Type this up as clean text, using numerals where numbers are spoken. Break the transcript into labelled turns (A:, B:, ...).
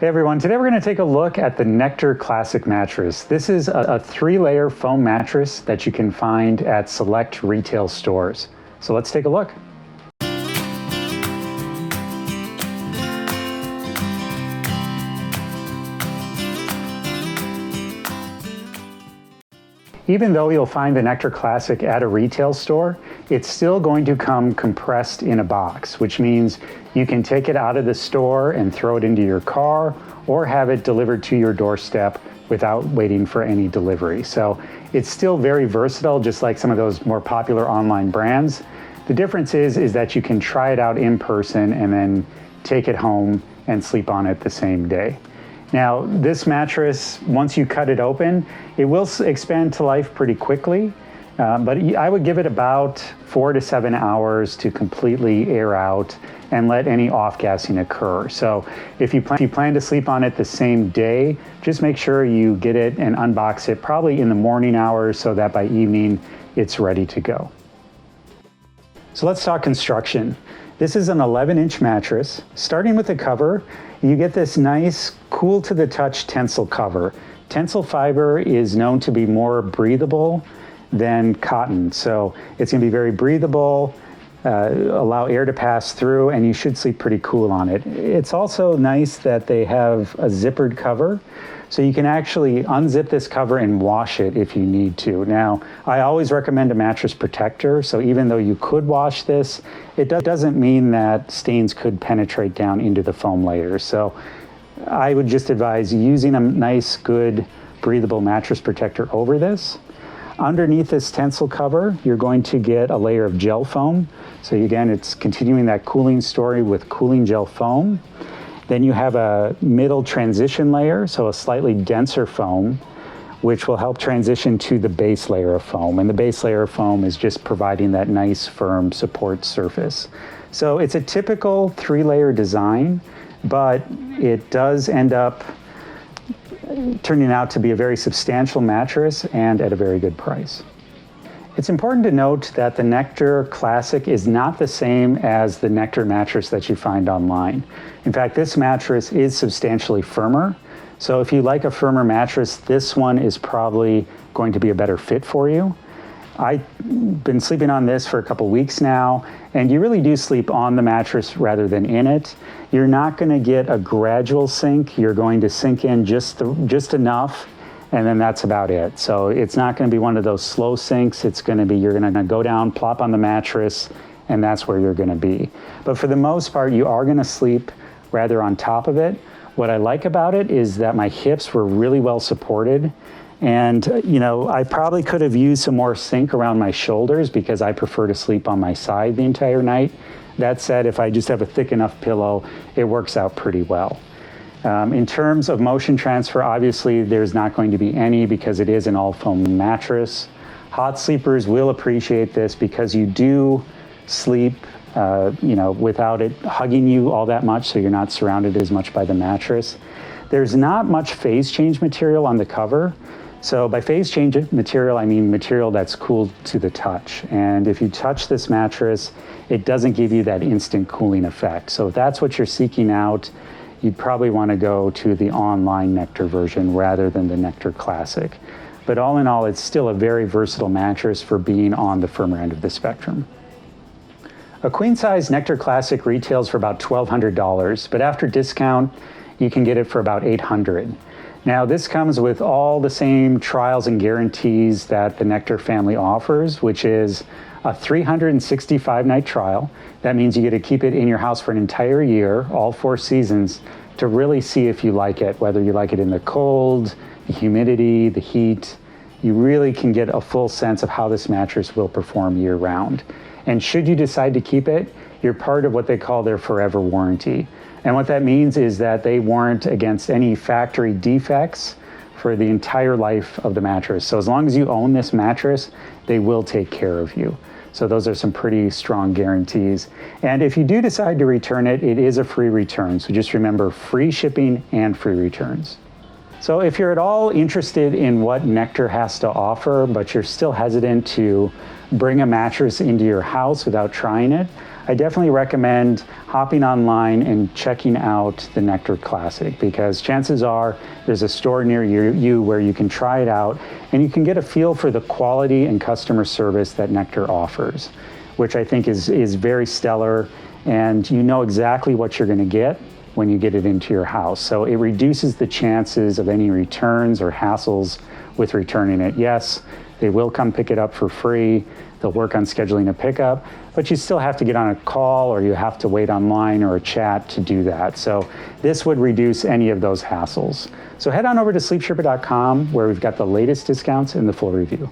A: Hey everyone, today we're going to take a look at the Nectar Classic Mattress. This is a 3-layer foam mattress that you can find at select retail stores. So let's take a look. Even though you'll find the Nectar Classic at a retail store, it's still going to come compressed in a box, which means you can take it out of the store and throw it into your car or have it delivered to your doorstep without waiting for any delivery. So it's still very versatile, just like some of those more popular online brands. The difference is that you can try it out in person and then take it home and sleep on it the same day. Now, this mattress, once you cut it open, it will expand to life pretty quickly, but I would give it about 4 to 7 hours to completely air out and let any off-gassing occur. So if you plan to sleep on it the same day, just make sure you get it and unbox it probably in the morning hours so that by evening it's ready to go. So let's talk construction. This is an 11-inch mattress. Starting with the cover, you get this nice, cool-to-the-touch Tensile cover. Tensile fiber is known to be more breathable than cotton, so it's going to be very breathable, allow air to pass through, and you should sleep pretty cool on it. It's also nice that they have a zippered cover, so you can actually unzip this cover and wash it if you need to. Now, I always recommend a mattress protector, so even though you could wash this, it doesn't mean that stains could penetrate down into the foam layers. So I would just advise using a nice, good, breathable mattress protector over this. Underneath this Tensile cover, you're going to get a layer of gel foam. So again, it's continuing that cooling story with cooling gel foam. Then you have a middle transition layer, so a slightly denser foam, which will help transition to the base layer of foam. And the base layer of foam is just providing that nice, firm support surface. So it's a typical 3-layer design, but it does end up turning out to be a very substantial mattress and at a very good price. It's important to note that the Nectar Classic is not the same as the Nectar mattress that you find online. In fact, this mattress is substantially firmer. So if you like a firmer mattress, this one is probably going to be a better fit for you. I've been sleeping on this for a couple weeks now, and you really do sleep on the mattress rather than in it. You're not going to get a gradual sink. You're going to sink in just enough, and then that's about it. So it's not going to be one of those slow sinks. It's going to be, you're going to go down, plop on the mattress, and that's where you're going to be. But for the most part, you are going to sleep rather on top of it. What I like about it is that my hips were really well supported. And, you know, I probably could have used some more sink around my shoulders because I prefer to sleep on my side the entire night. That said, if I just have a thick enough pillow, it works out pretty well. In terms of motion transfer, obviously there's not going to be any because it is an all foam mattress. Hot sleepers will appreciate this because you do sleep without it hugging you all that much, so you're not surrounded as much by the mattress. There's not much phase change material on the cover. So by phase change material, I mean material that's cool to the touch. And if you touch this mattress, it doesn't give you that instant cooling effect. So if that's what you're seeking out, you'd probably want to go to the online Nectar version rather than the Nectar Classic. But all in all, it's still a very versatile mattress for being on the firmer end of the spectrum. A queen-size Nectar Classic retails for about $1,200, but after discount, you can get it for about $800. Now, this comes with all the same trials and guarantees that the Nectar family offers, which is a 365-night trial. That means you get to keep it in your house for an entire year, all 4 seasons, to really see if you like it, whether you like it in the cold, the humidity, the heat. You really can get a full sense of how this mattress will perform year-round. And should you decide to keep it, you're part of what they call their forever warranty. And what that means is that they warrant against any factory defects for the entire life of the mattress. So as long as you own this mattress, they will take care of you. So those are some pretty strong guarantees. And if you do decide to return it, it is a free return. So just remember, free shipping and free returns. So if you're at all interested in what Nectar has to offer, but you're still hesitant to bring a mattress into your house without trying it, I definitely recommend hopping online and checking out the Nectar Classic, because chances are there's a store near you where you can try it out and you can get a feel for the quality and customer service that Nectar offers, which I think is very stellar, and you know exactly what you're going to get when you get it into your house. So it reduces the chances of any returns or hassles with returning it. Yes, they will come pick it up for free. They'll work on scheduling a pickup, but you still have to get on a call or you have to wait online or a chat to do that. So this would reduce any of those hassles. So head on over to sleepshipper.com where we've got the latest discounts and the full review.